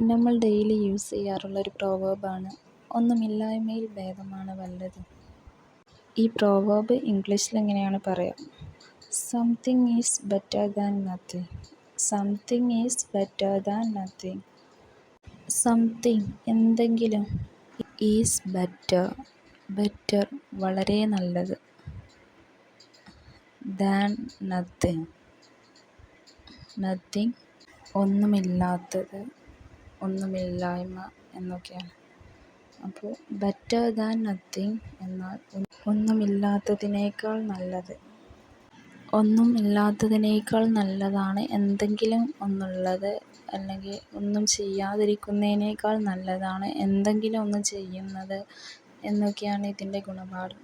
നമ്മൾ daily use ചെയ്യാറുള്ളൊരു പ്രോവേർബാണ് ഒന്നുമില്ലായ്മയിൽ ഭേദമാണ് വല്ലത്. ഈ പ്രോവേർബ് ഇംഗ്ലീഷിൽ എങ്ങനെയാണ് പറയുക? Something is better than nothing. Something is better than nothing. Something എന്തെങ്കിലും, ഈസ് ബെറ്റർ ബെറ്റർ വളരെ നല്ലത്, ദാൻ നത്തിങ് നത്തിങ് ഒന്നുമില്ലാത്തത്, ഒന്നുമില്ലായ്മ എന്നൊക്കെയാണ്. അപ്പോൾ ബെറ്റർ ദാൻ നത്തിങ് എന്നാൽ ഒന്നുമില്ലാത്തതിനേക്കാൾ നല്ലത്. ഒന്നും ഇല്ലാത്തതിനേക്കാൾ നല്ലതാണ് എന്തെങ്കിലും ഒന്നുള്ളത്, അല്ലെങ്കിൽ ഒന്നും ചെയ്യാതിരിക്കുന്നതിനേക്കാൾ നല്ലതാണ് എന്തെങ്കിലും ഒന്ന് ചെയ്യുന്നത് എന്നൊക്കെയാണ് ഇതിൻ്റെ ഗുണപാഠം.